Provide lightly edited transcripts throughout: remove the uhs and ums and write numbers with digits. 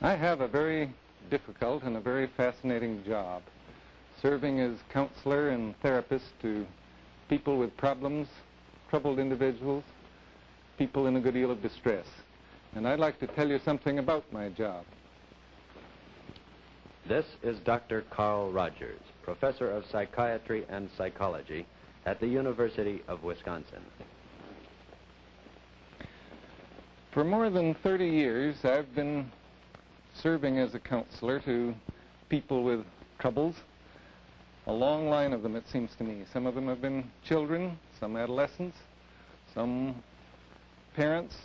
I have a very difficult and a very fascinating job, serving as counselor and therapist to people with problems, troubled individuals, people in a good deal of distress. And I'd like to tell you something about my job. This is Dr. Carl Rogers, professor of psychiatry and psychology at the University of Wisconsin. For more than 30 years, I've been serving as a counselor to people with troubles. A long line of them, it seems to me. Some of them have been children, some adolescents, some parents,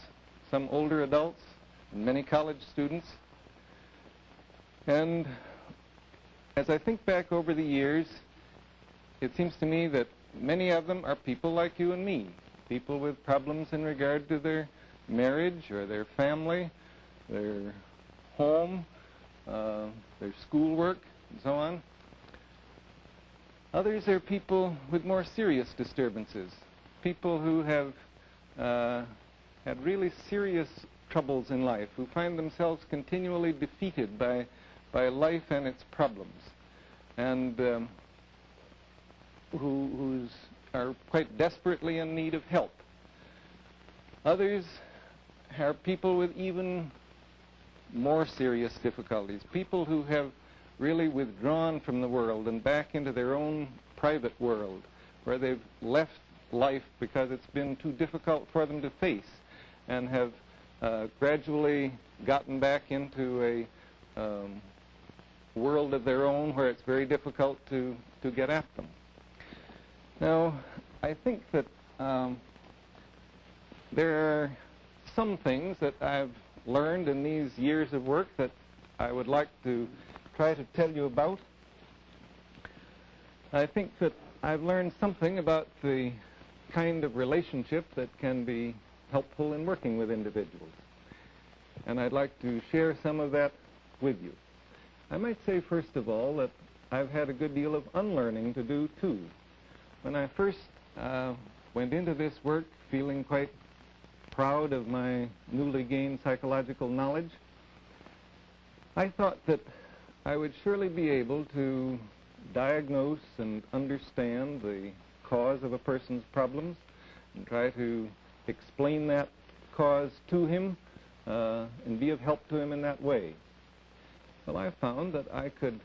some older adults, and many college students. And as I think back over the years, it seems to me that many of them are people like you and me, people with problems in regard to their marriage or their family, their home, their schoolwork, and so on. Others are people with more serious disturbances, people who have had really serious troubles in life, who find themselves continually defeated by life and its problems, and who are quite desperately in need of help. Others are people with even more serious difficulties, people who have really withdrawn from the world and back into their own private world, where they've left life because it's been too difficult for them to face, and have gradually gotten back into a world of their own where it's very difficult to get at them. Now, I think that there are some things that I've learned in these years of work that I would like to try to tell you about. I think that I've learned something about the kind of relationship that can be helpful in working with individuals, and I'd like to share some of that with you. I might say, first of all, that I've had a good deal of unlearning to do, too. When I first went into this work feeling quite proud of my newly gained psychological knowledge, I thought that I would surely be able to diagnose and understand the cause of a person's problems and try to explain that cause to him and be of help to him in that way. Well, I found that I could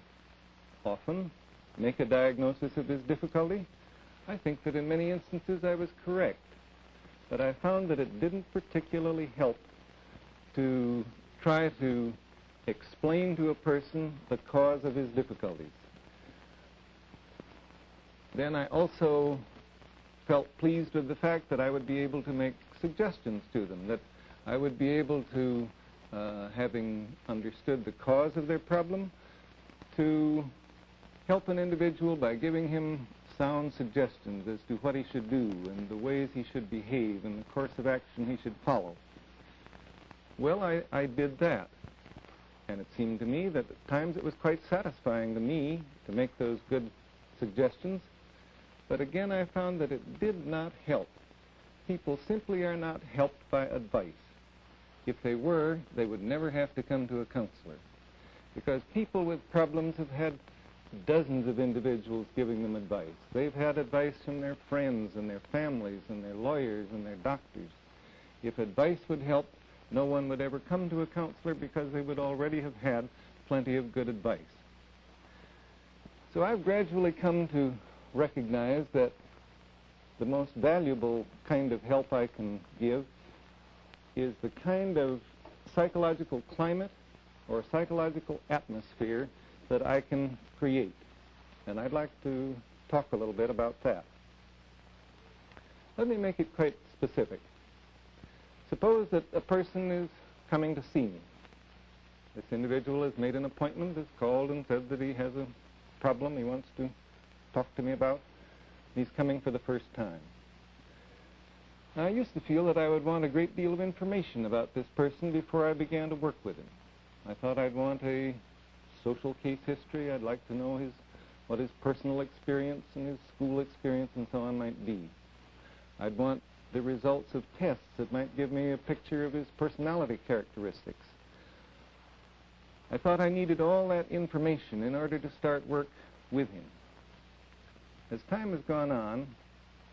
often make a diagnosis of his difficulty. I think that in many instances I was correct, but I found that it didn't particularly help to try to explain to a person the cause of his difficulties. Then I also felt pleased with the fact that I would be able to make suggestions to them, that I would be able to, having understood the cause of their problem, to help an individual by giving him sound suggestions as to what he should do and the ways he should behave and the course of action he should follow. Well, I did that, and it seemed to me that at times it was quite satisfying to me to make those good suggestions, but again I found that it did not help. People simply are not helped by advice. If they were, they would never have to come to a counselor, because people with problems have had dozens of individuals giving them advice. They've had advice from their friends and their families and their lawyers and their doctors. If advice would help, no one would ever come to a counselor because they would already have had plenty of good advice. So I've gradually come to recognize that the most valuable kind of help I can give is the kind of psychological climate or psychological atmosphere that I can create. And I'd like to talk a little bit about that. Let me make it quite specific. Suppose that a person is coming to see me. This individual has made an appointment, has called and said that he has a problem he wants to talk to me about. He's coming for the first time. I used to feel that I would want a great deal of information about this person before I began to work with him. I thought I'd want a social case history. I'd like to know what his personal experience and his school experience and so on might be. I'd want the results of tests that might give me a picture of his personality characteristics. I thought I needed all that information in order to start work with him. As time has gone on,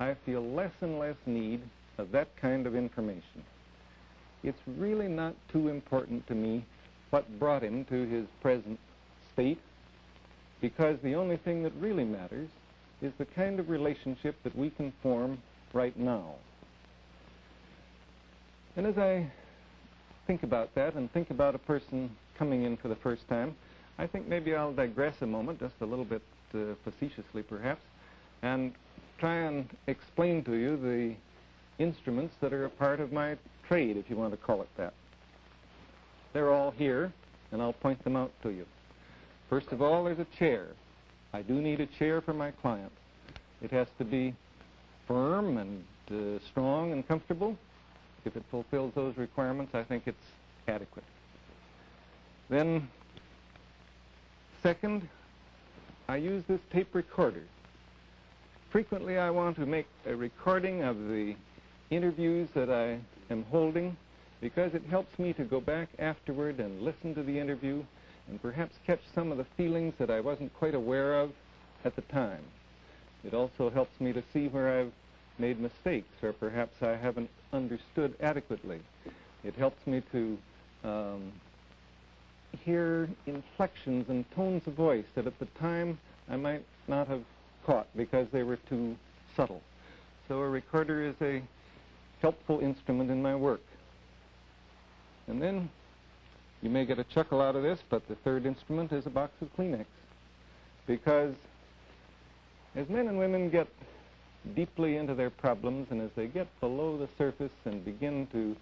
I feel less and less need of that kind of information. It's really not too important to me what brought him to his present state, because the only thing that really matters is the kind of relationship that we can form right now. And as I think about that and think about a person coming in for the first time, I think maybe I'll digress a moment, just a little bit facetiously perhaps, and try and explain to you the instruments that are a part of my trade, if you want to call it that. They're all here, and I'll point them out to you. First of all, there's a chair. I do need a chair for my client. It has to be firm and strong and comfortable. If it fulfills those requirements, I think it's adequate. Then, second, I use this tape recorder. Frequently, I want to make a recording of the interviews that I am holding, because it helps me to go back afterward and listen to the interview and perhaps catch some of the feelings that I wasn't quite aware of at the time. It also helps me to see where I've made mistakes or perhaps I haven't understood adequately. It helps me to hear inflections and tones of voice that at the time I might not have caught because they were too subtle. So a recorder is a helpful instrument in my work. And then you may get a chuckle out of this, but the third instrument is a box of Kleenex. Because as men and women get deeply into their problems and as they get below the surface and begin to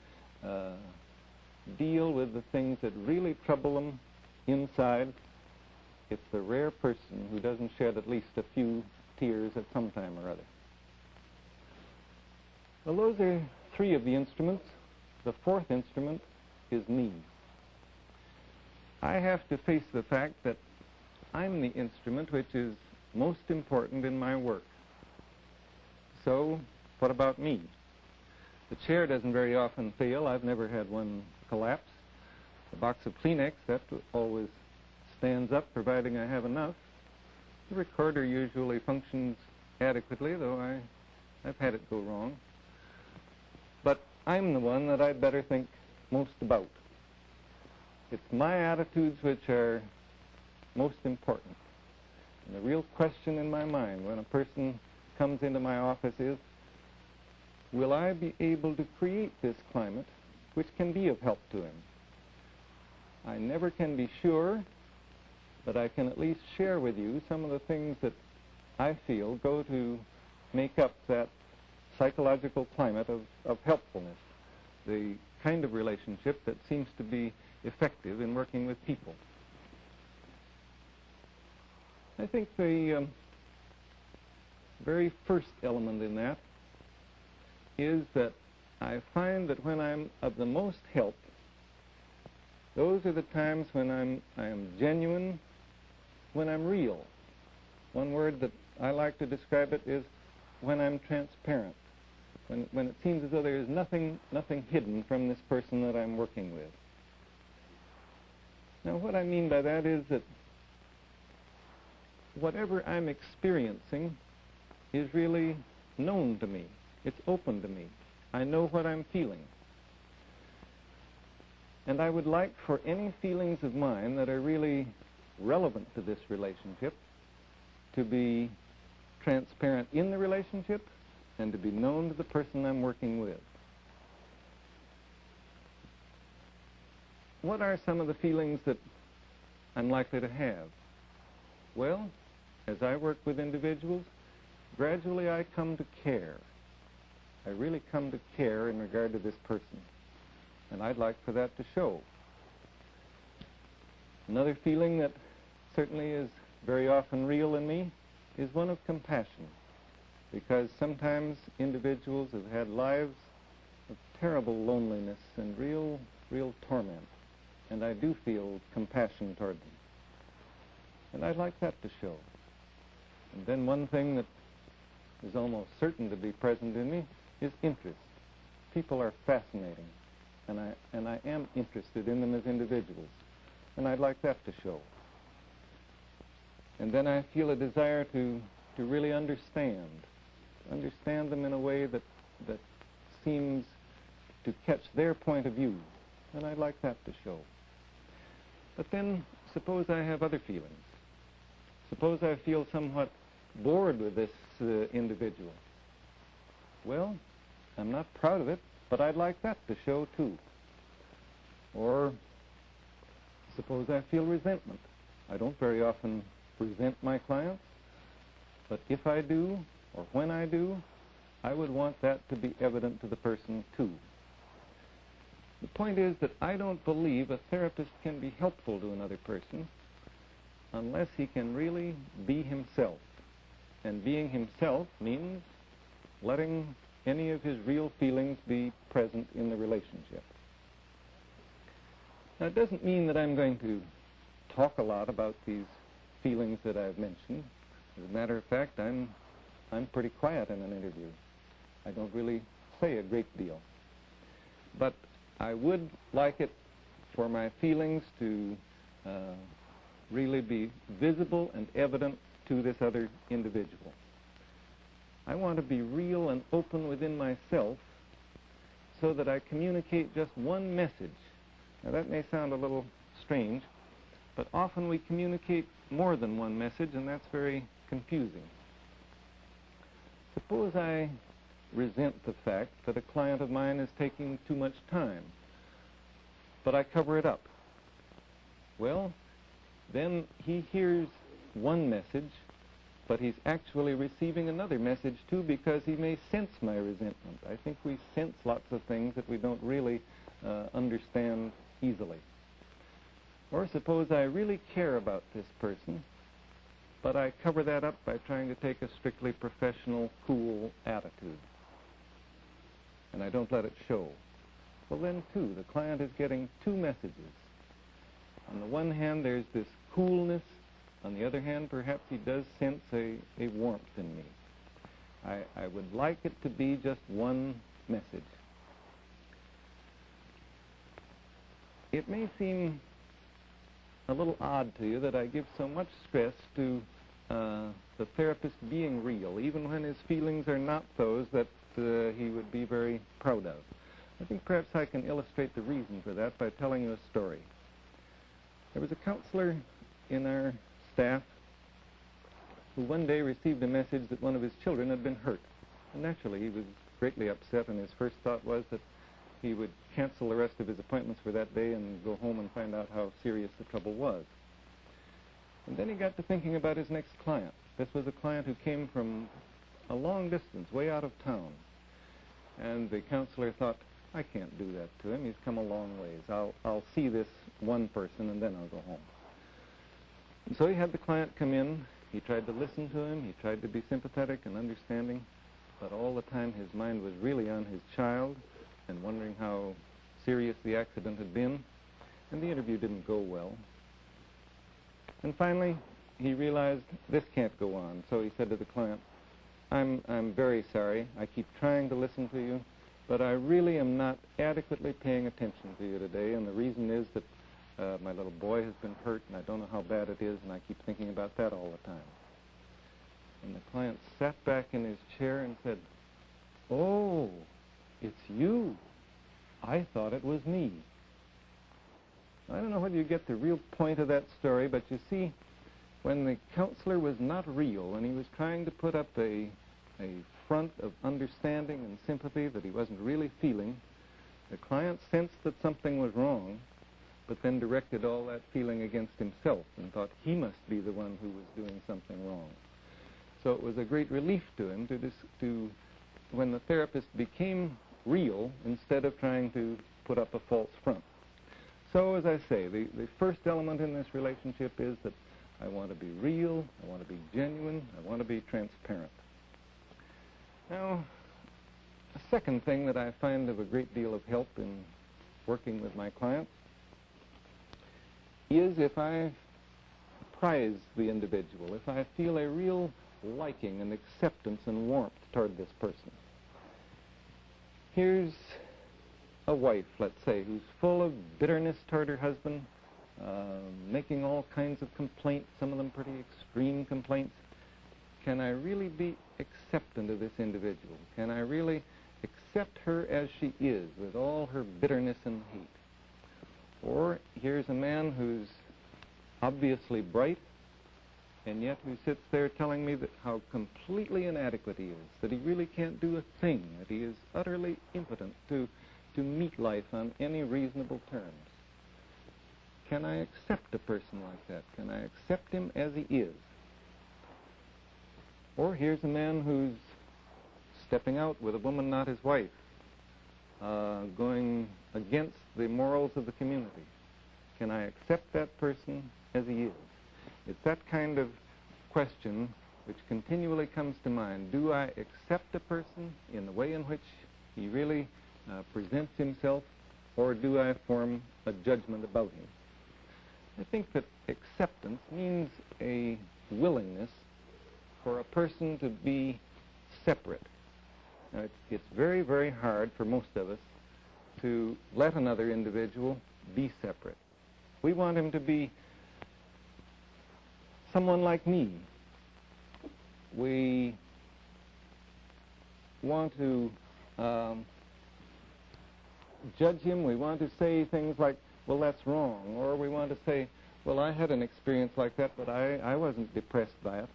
deal with the things that really trouble them inside, it's the rare person who doesn't shed at least a few tears at some time or other. Well, those are three of the instruments. The fourth instrument is me. I have to face the fact that I'm the instrument which is most important in my work. So, what about me? The chair doesn't very often fail. I've never had one collapse. The box of Kleenex, that always stands up, providing I have enough. The recorder usually functions adequately, though I've had it go wrong. But I'm the one that I'd better think most about. It's my attitudes which are most important. And the real question in my mind when a person comes into my office is, will I be able to create this climate which can be of help to him? I never can be sure, but I can at least share with you some of the things that I feel go to make up that psychological climate of helpfulness, the kind of relationship that seems to be effective in working with people. I think the very first element in that is that I find that when I'm of the most help, those are the times when I am genuine, when I'm real. One word that I like to describe it is when I'm transparent, when it seems as though there is nothing hidden from this person that I'm working with. Now, what I mean by that is that whatever I'm experiencing is really known to me. It's open to me. I know what I'm feeling. And I would like for any feelings of mine that are really relevant to this relationship to be transparent in the relationship and to be known to the person I'm working with. What are some of the feelings that I'm likely to have? Well, as I work with individuals, gradually I come to care. I really come to care in regard to this person. And I'd like for that to show. Another feeling that certainly is very often real in me is one of compassion. Because sometimes individuals have had lives of terrible loneliness and real torment. And I do feel compassion toward them. And I'd like that to show. And then one thing that is almost certain to be present in me is interest. People are fascinating, and I am interested in them as individuals. and I'd like that to show. And then I feel a desire to really understand them in a way that seems to catch their point of view, and I'd like that to show. But then, suppose I have other feelings. Suppose I feel somewhat bored with this individual. Well, I'm not proud of it, but I'd like that to show too. Or suppose I feel resentment. I don't very often resent my clients, but if I do, or when I do, I would want that to be evident to the person too. The point is that I don't believe a therapist can be helpful to another person unless he can really be himself. And being himself means letting any of his real feelings be present in the relationship. Now, it doesn't mean that I'm going to talk a lot about these feelings that I've mentioned. As a matter of fact, I'm pretty quiet in an interview. I don't really say a great deal. But I would like it for my feelings to really be visible and evident to this other individual. I want to be real and open within myself so that I communicate just one message. Now, that may sound a little strange, but often we communicate more than one message, and that's very confusing. Suppose I resent the fact that a client of mine is taking too much time, but I cover it up. Well, then he hears one message, but he's actually receiving another message too, because he may sense my resentment. I think we sense lots of things that we don't really understand easily. Or suppose I really care about this person, but I cover that up by trying to take a strictly professional, cool attitude, and I don't let it show. Well, then too, the client is getting two messages. On the one hand, there's this coolness. On the other hand, perhaps he does sense a warmth in me. I would like it to be just one message. It may seem a little odd to you that I give so much stress to the therapist being real, even when his feelings are not those that he would be very proud of. I think perhaps I can illustrate the reason for that by telling you a story. There was a counselor in our staff who one day received a message that one of his children had been hurt. And naturally, he was greatly upset, and his first thought was that he would cancel the rest of his appointments for that day and go home and find out how serious the trouble was. And then he got to thinking about his next client. This was a client who came from a long distance, way out of town. And the counselor thought, I can't do that to him. He's come a long ways. I'll see this one person, and then I'll go home. And so he had the client come in. He tried to listen to him. He tried to be sympathetic and understanding. But all the time, his mind was really on his child and wondering how serious the accident had been. And the interview didn't go well. And finally, he realized this can't go on. So he said to the client, I'm very sorry. I keep trying to listen to you, but I really am not adequately paying attention to you today, and the reason is that my little boy has been hurt, and I don't know how bad it is, and I keep thinking about that all the time. And the client sat back in his chair and said, oh, it's you. I thought it was me. I don't know whether you get the real point of that story, but you see, when the counselor was not real and he was trying to put up a front of understanding and sympathy that he wasn't really feeling, the client sensed that something was wrong, but then directed all that feeling against himself and thought he must be the one who was doing something wrong. So it was a great relief to him to when the therapist became real instead of trying to put up a false front. So, as I say, the first element in this relationship is that I want to be real, I want to be genuine, I want to be transparent. Now, a second thing that I find of a great deal of help in working with my clients is if I prize the individual, if I feel a real liking and acceptance and warmth toward this person. Here's a wife, let's say, who's full of bitterness toward her husband, making all kinds of complaints, some of them pretty extreme complaints. Can I really be acceptant of this individual? Can I really accept her as she is, with all her bitterness and hate? Or here's a man who's obviously bright, and yet who sits there telling me that how completely inadequate he is, that he really can't do a thing, that he is utterly impotent to meet life on any reasonable terms. Can I accept a person like that? Can I accept him as he is? Or here's a man who's stepping out with a woman not his wife, going against the morals of the community. Can I accept that person as he is? It's that kind of question which continually comes to mind. Do I accept a person in the way in which he really presents himself, or do I form a judgment about him? I think that acceptance means a willingness for a person to be separate. Now, it's very, very hard for most of us to let another individual be separate. We want him to be someone like me. We want to judge him. We want to say things like, well, that's wrong. Or we want to say, well, I had an experience like that, but I wasn't depressed by it.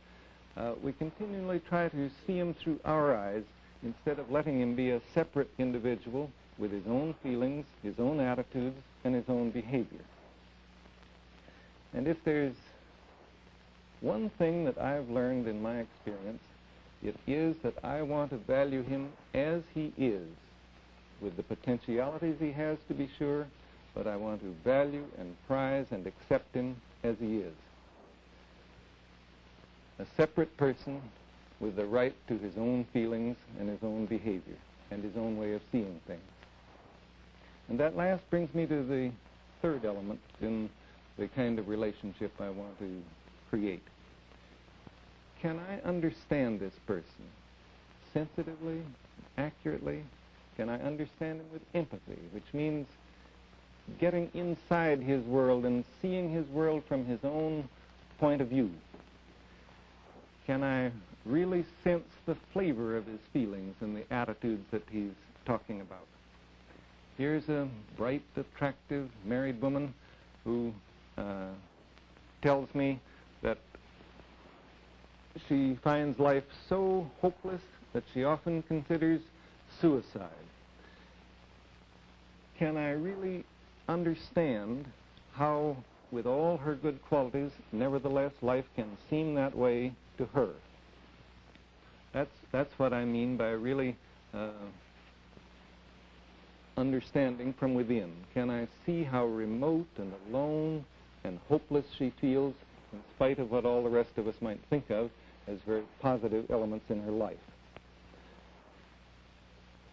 We continually try to see him through our eyes instead of letting him be a separate individual with his own feelings, his own attitudes, and his own behavior. And if there's one thing that I've learned in my experience, it is that I want to value him as he is, with the potentialities he has, to be sure, but I want to value and prize and accept him as he is. A separate person with the right to his own feelings and his own behavior and his own way of seeing things. And that last brings me to the third element in the kind of relationship I want to create. Can I understand this person sensitively, accurately? Can I understand him with empathy, which means getting inside his world and seeing his world from his own point of view? Can I really sense the flavor of his feelings and the attitudes that he's talking about? Here's a bright, attractive, married woman who tells me that she finds life so hopeless that she often considers suicide. Can I really understand how, with all her good qualities, nevertheless life can seem that way to her? That's what I mean by really understanding from within. Can I see how remote and alone and hopeless she feels, in spite of what all the rest of us might think of as very positive elements in her life?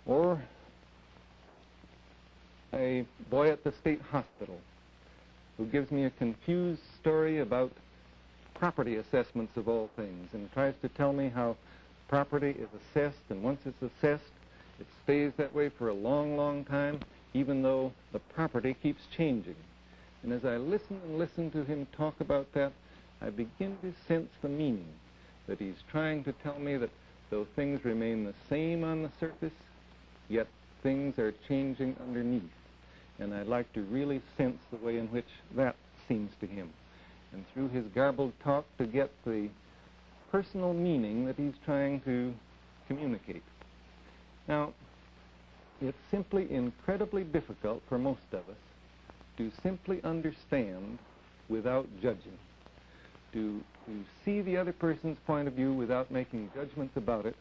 Or a boy at the state hospital who gives me a confused story about property assessments of all things, and tries to tell me how property is assessed, and once it's assessed, it stays that way for a long, long time, even though the property keeps changing. And as I listen and listen to him talk about that, I begin to sense the meaning, that he's trying to tell me that though things remain the same on the surface, yet things are changing underneath. And I'd like to really sense the way in which that seems to him, and through his garbled talk to get the personal meaning that he's trying to communicate. Now, it's simply incredibly difficult for most of us to simply understand without judging, to see the other person's point of view without making judgments about it.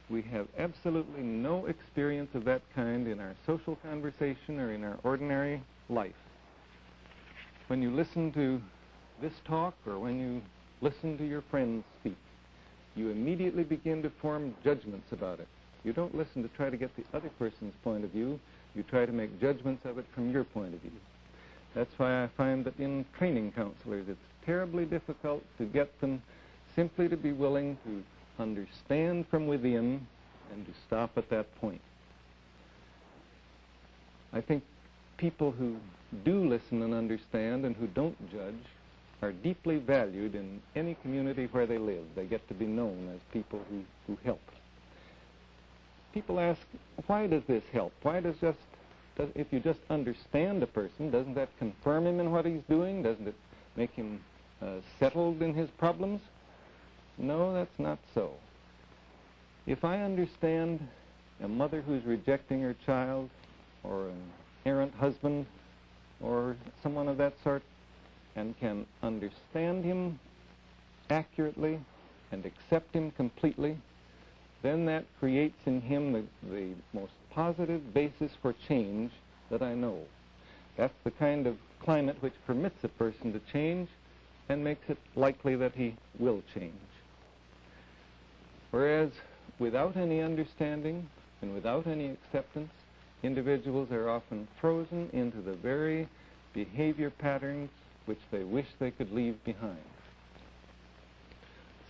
We have absolutely no experience of that kind in our social conversation or in our ordinary life. When you listen to this talk, or when you listen to your friends speak, you immediately begin to form judgments about it. You don't listen to try to get the other person's point of view. You try to make judgments of it from your point of view. That's why I find that in training counselors, it's terribly difficult to get them simply to be willing to understand from within and to stop at that point. I think people who do listen and understand and who don't judge are deeply valued in any community where they live. They get to be known as people who help. People ask, why does this help? Why does if you just understand a person, doesn't that confirm him in what he's doing? Doesn't it make him settled in his problems? No, that's not so. If I understand a mother who's rejecting her child, or an errant husband, or someone of that sort, and can understand him accurately and accept him completely, then that creates in him the most positive basis for change that I know. That's the kind of climate which permits a person to change and makes it likely that he will change. Whereas without any understanding and without any acceptance, individuals are often frozen into the very behavior patterns which they wish they could leave behind.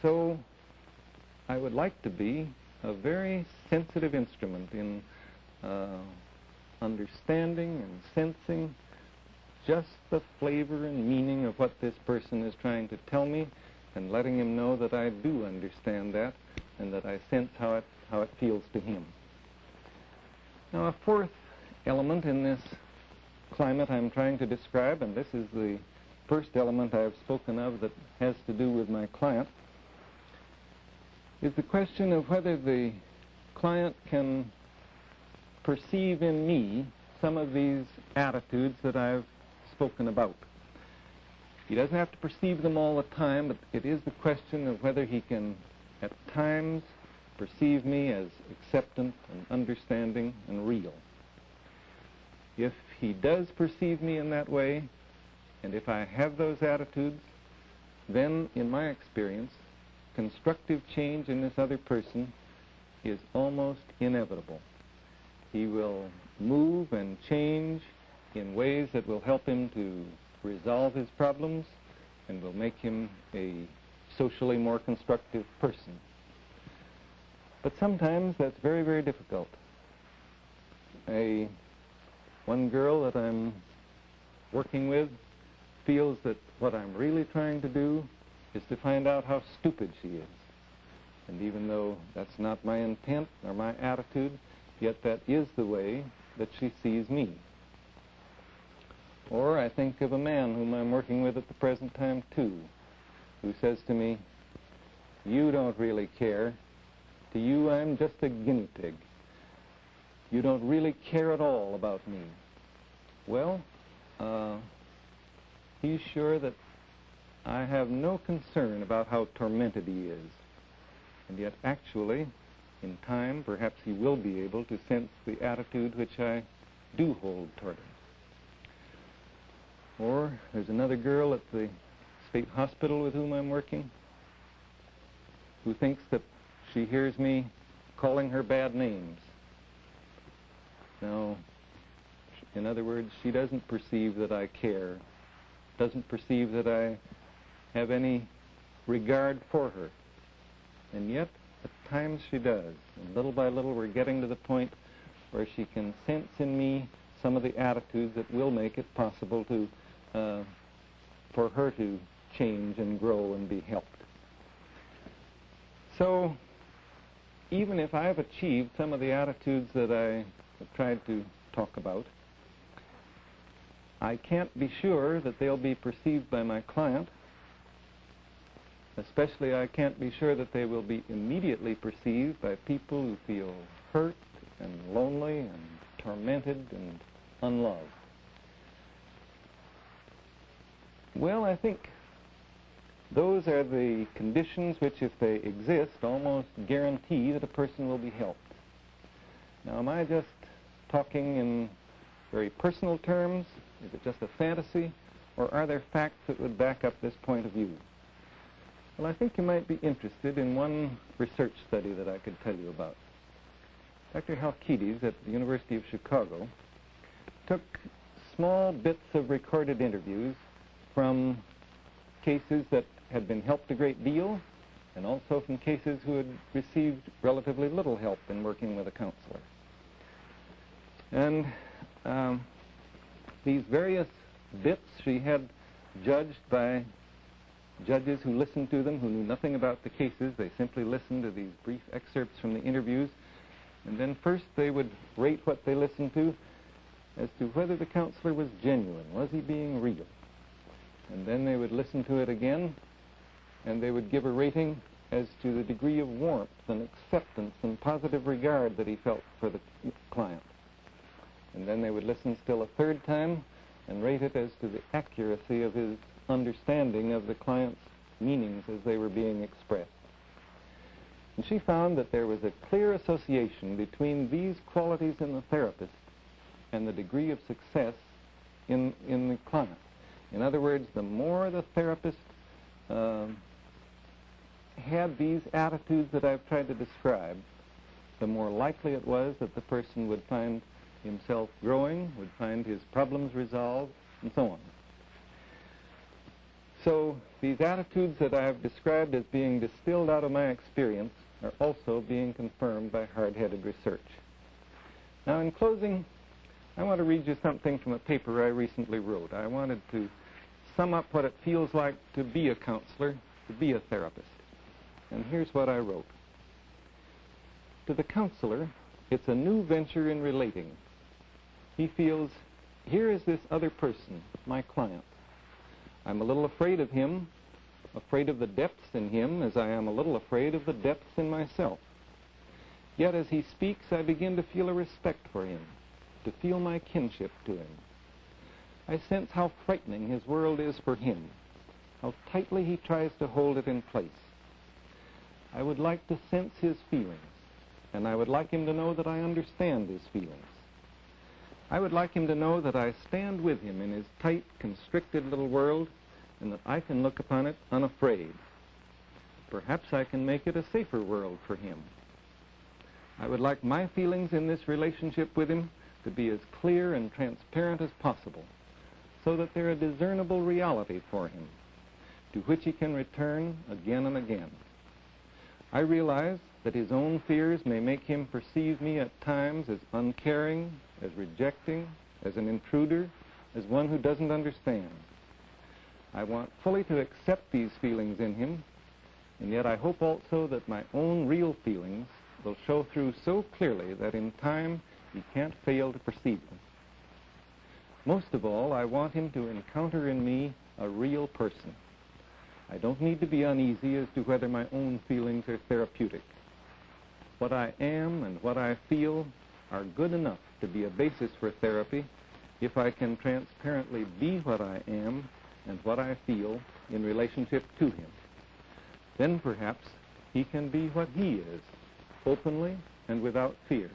So I would like to be a very sensitive instrument in understanding and sensing just the flavor and meaning of what this person is trying to tell me, and letting him know that I do understand that and that I sense how it feels to him. Now, a fourth element in this climate I'm trying to describe, and this is the first element I have spoken of that has to do with my client, is the question of whether the client can perceive in me some of these attitudes that I've spoken about. He doesn't have to perceive them all the time, but it is the question of whether he can at times perceive me as acceptant and understanding and real. If he does perceive me in that way, and if I have those attitudes, then in my experience, constructive change in this other person is almost inevitable. He will move and change in ways that will help him to resolve his problems and will make him a socially more constructive person. But sometimes that's very, very difficult. One girl that I'm working with feels that what I'm really trying to do is to find out how stupid she is. And even though that's not my intent or my attitude, yet that is the way that she sees me. Or I think of a man whom I'm working with at the present time, too, who says to me, "You don't really care. To you, I'm just a guinea pig. You don't really care at all about me." Well, he's sure that I have no concern about how tormented he is. And yet, actually, in time, perhaps he will be able to sense the attitude which I do hold toward him. Or there's another girl at the state hospital with whom I'm working who thinks that she hears me calling her bad names. Now, in other words, she doesn't perceive that I care, doesn't perceive that I have any regard for her. And yet, at times she does. And little by little, we're getting to the point where she can sense in me some of the attitudes that will make it possible to, for her to change and grow and be helped. So, even if I've achieved some of the attitudes that I have tried to talk about, I can't be sure that they'll be perceived by my client. Especially, I can't be sure that they will be immediately perceived by people who feel hurt and lonely and tormented and unloved. Well, I think those are the conditions which, if they exist, almost guarantee that a person will be helped. Now, am I just talking in very personal terms? Is it just a fantasy? Or are there facts that would back up this point of view? Well, I think you might be interested in one research study that I could tell you about. Dr. Halkides at the University of Chicago took small bits of recorded interviews from cases that had been helped a great deal, and also from cases who had received relatively little help in working with a counselor. And These various bits she had judged by judges who listened to them, who knew nothing about the cases. They simply listened to these brief excerpts from the interviews. And then first they would rate what they listened to as to whether the counselor was genuine. Was he being real? And then they would listen to it again, and they would give a rating as to the degree of warmth and acceptance and positive regard that he felt for the client. And then they would listen still a third time and rate it as to the accuracy of his understanding of the client's meanings as they were being expressed. And she found that there was a clear association between these qualities in the therapist and the degree of success in the client. In other words, the more the therapist had these attitudes that I've tried to describe, the more likely it was that the person would find himself growing, would find his problems resolved, and so on. So these attitudes that I've described as being distilled out of my experience are also being confirmed by hard-headed research. Now, in closing, I want to read you something from a paper I recently wrote. I wanted to sum up what it feels like to be a counselor, to be a therapist. And here's what I wrote. To the counselor, it's a new venture in relating. He feels, here is this other person, my client. I'm a little afraid of him, afraid of the depths in him, as I am a little afraid of the depths in myself. Yet as he speaks, I begin to feel a respect for him, to feel my kinship to him. I sense how frightening his world is for him, how tightly he tries to hold it in place. I would like to sense his feelings, and I would like him to know that I understand his feelings. I would like him to know that I stand with him in his tight, constricted little world, and that I can look upon it unafraid. Perhaps I can make it a safer world for him. I would like my feelings in this relationship with him to be as clear and transparent as possible, so that they're a discernible reality for him, to which he can return again and again. I realize that his own fears may make him perceive me at times as uncaring, as rejecting, as an intruder, as one who doesn't understand. I want fully to accept these feelings in him, and yet I hope also that my own real feelings will show through so clearly that in time he can't fail to perceive them. Most of all, I want him to encounter in me a real person. I don't need to be uneasy as to whether my own feelings are therapeutic. What I am and what I feel are good enough to be a basis for therapy if I can transparently be what I am and what I feel in relationship to him. Then perhaps he can be what he is, openly and without fear.